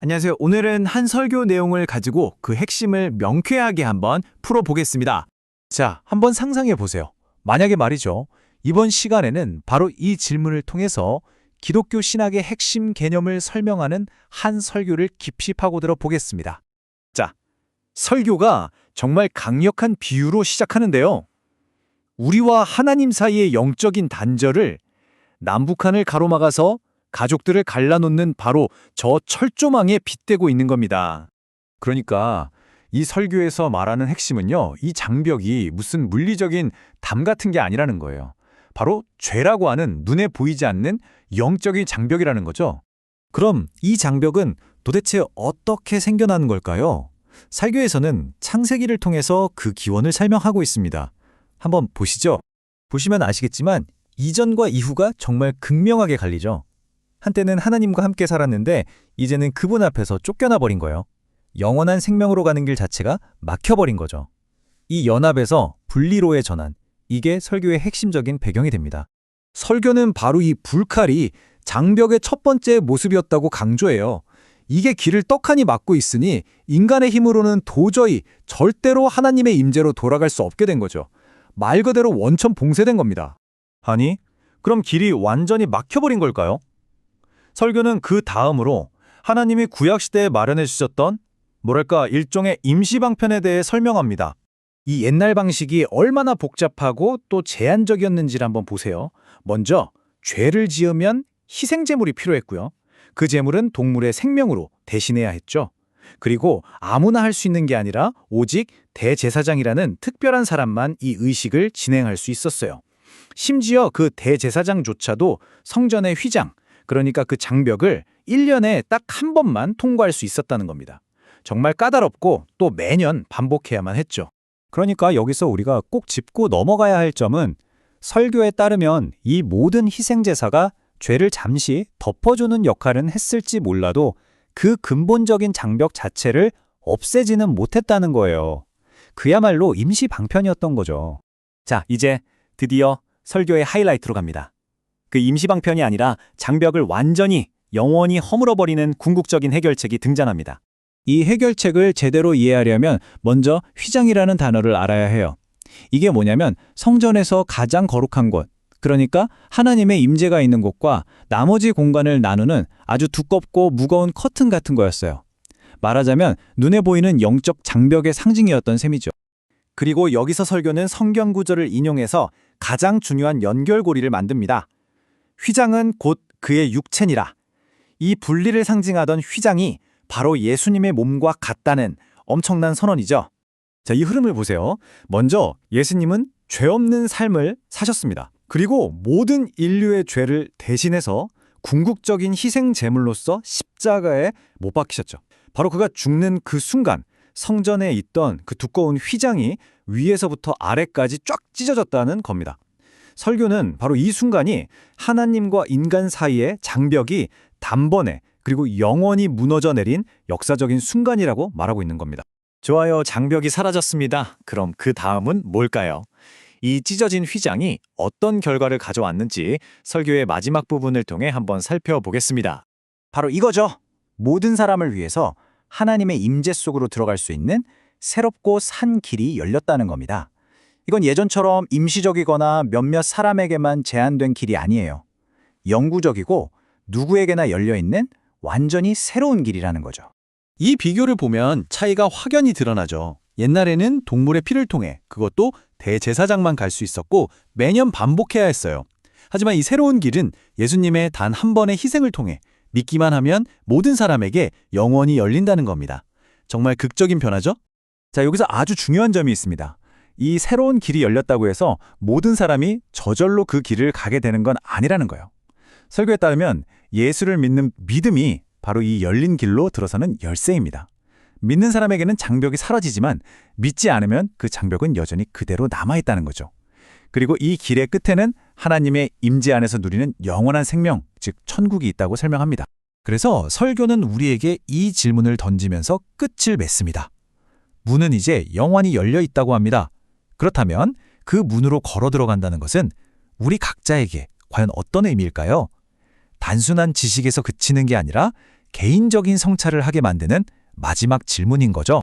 안녕하세요. 오늘은 한 설교 내용을 가지고 그 핵심을 명쾌하게 한번 풀어보겠습니다. 자, 한번 상상해 보세요. 만약에 말이죠. 이번 시간에는 바로 이 질문을 통해서 기독교 신학의 핵심 개념을 설명하는 한 설교를 깊이 파고들어 보겠습니다. 자, 설교가 정말 강력한 비유로 시작하는데요. 우리와 하나님 사이의 영적인 단절을 남북한을 가로막아서 가족들을 갈라놓는 바로 저 철조망에 빗대고 있는 겁니다. 그러니까 이 설교에서 말하는 핵심은요, 이 장벽이 무슨 물리적인 담 같은 게 아니라는 거예요. 바로 죄라고 하는 눈에 보이지 않는 영적인 장벽이라는 거죠. 그럼 이 장벽은 도대체 어떻게 생겨나는 걸까요? 설교에서는 창세기를 통해서 그 기원을 설명하고 있습니다. 한번 보시죠. 보시면 아시겠지만 이전과 이후가 정말 극명하게 갈리죠. 한때는 하나님과 함께 살았는데 이제는 그분 앞에서 쫓겨나 버린 거예요. 영원한 생명으로 가는 길 자체가 막혀버린 거죠. 이 연합에서 분리로의 전환, 이게 설교의 핵심적인 배경이 됩니다. 설교는 바로 이 불칼이 장벽의 첫 번째 모습이었다고 강조해요. 이게 길을 떡하니 막고 있으니 인간의 힘으로는 도저히 절대로 하나님의 임재로 돌아갈 수 없게 된 거죠. 말 그대로 원천 봉쇄된 겁니다. 아니, 그럼 길이 완전히 막혀버린 걸까요? 설교는 그 다음으로 하나님이 구약시대에 마련해 주셨던 뭐랄까 일종의 임시방편에 대해 설명합니다. 이 옛날 방식이 얼마나 복잡하고 또 제한적이었는지를 한번 보세요. 먼저 죄를 지으면 희생제물이 필요했고요. 그 제물은 동물의 생명으로 대신해야 했죠. 그리고 아무나 할 수 있는 게 아니라 오직 대제사장이라는 특별한 사람만 이 의식을 진행할 수 있었어요. 심지어 그 대제사장조차도 성전의 휘장, 그러니까 그 장벽을 1년에 딱 한 번만 통과할 수 있었다는 겁니다. 정말 까다롭고 또 매년 반복해야만 했죠. 그러니까 여기서 우리가 꼭 짚고 넘어가야 할 점은 설교에 따르면 이 모든 희생제사가 죄를 잠시 덮어주는 역할은 했을지 몰라도 그 근본적인 장벽 자체를 없애지는 못했다는 거예요. 그야말로 임시 방편이었던 거죠. 자, 이제 드디어 설교의 하이라이트로 갑니다. 그 임시방편이 아니라 장벽을 완전히 영원히 허물어버리는 궁극적인 해결책이 등장합니다. 이 해결책을 제대로 이해하려면 먼저 휘장이라는 단어를 알아야 해요. 이게 뭐냐면 성전에서 가장 거룩한 곳, 그러니까 하나님의 임재가 있는 곳과 나머지 공간을 나누는 아주 두껍고 무거운 커튼 같은 거였어요. 말하자면 눈에 보이는 영적 장벽의 상징이었던 셈이죠. 그리고 여기서 설교는 성경 구절을 인용해서 가장 중요한 연결고리를 만듭니다. 휘장은 곧 그의 육체니라. 이 분리를 상징하던 휘장이 바로 예수님의 몸과 같다는 엄청난 선언이죠. 자, 이 흐름을 보세요. 먼저 예수님은 죄 없는 삶을 사셨습니다. 그리고 모든 인류의 죄를 대신해서 궁극적인 희생 제물로서 십자가에 못 박히셨죠. 바로 그가 죽는 그 순간 성전에 있던 그 두꺼운 휘장이 위에서부터 아래까지 쫙 찢어졌다는 겁니다. 설교는 바로 이 순간이 하나님과 인간 사이의 장벽이 단번에 그리고 영원히 무너져 내린 역사적인 순간이라고 말하고 있는 겁니다. 좋아요, 장벽이 사라졌습니다. 그럼 그 다음은 뭘까요? 이 찢어진 휘장이 어떤 결과를 가져왔는지 설교의 마지막 부분을 통해 한번 살펴보겠습니다. 바로 이거죠. 모든 사람을 위해서 하나님의 임재 속으로 들어갈 수 있는 새롭고 산 길이 열렸다는 겁니다. 이건 예전처럼 임시적이거나 몇몇 사람에게만 제한된 길이 아니에요. 영구적이고 누구에게나 열려있는 완전히 새로운 길이라는 거죠. 이 비교를 보면 차이가 확연히 드러나죠. 옛날에는 동물의 피를 통해 그것도 대제사장만 갈 수 있었고 매년 반복해야 했어요. 하지만 이 새로운 길은 예수님의 단 한 번의 희생을 통해 믿기만 하면 모든 사람에게 영원히 열린다는 겁니다. 정말 극적인 변화죠? 자, 여기서 아주 중요한 점이 있습니다. 이 새로운 길이 열렸다고 해서 모든 사람이 저절로 그 길을 가게 되는 건 아니라는 거예요. 설교에 따르면 예수를 믿는 믿음이 바로 이 열린 길로 들어서는 열쇠입니다. 믿는 사람에게는 장벽이 사라지지만 믿지 않으면 그 장벽은 여전히 그대로 남아있다는 거죠. 그리고 이 길의 끝에는 하나님의 임재 안에서 누리는 영원한 생명, 즉 천국이 있다고 설명합니다. 그래서 설교는 우리에게 이 질문을 던지면서 끝을 맺습니다. 문은 이제 영원히 열려 있다고 합니다. 그렇다면 그 문으로 걸어 들어간다는 것은 우리 각자에게 과연 어떤 의미일까요? 단순한 지식에서 그치는 게 아니라 개인적인 성찰을 하게 만드는 마지막 질문인 거죠.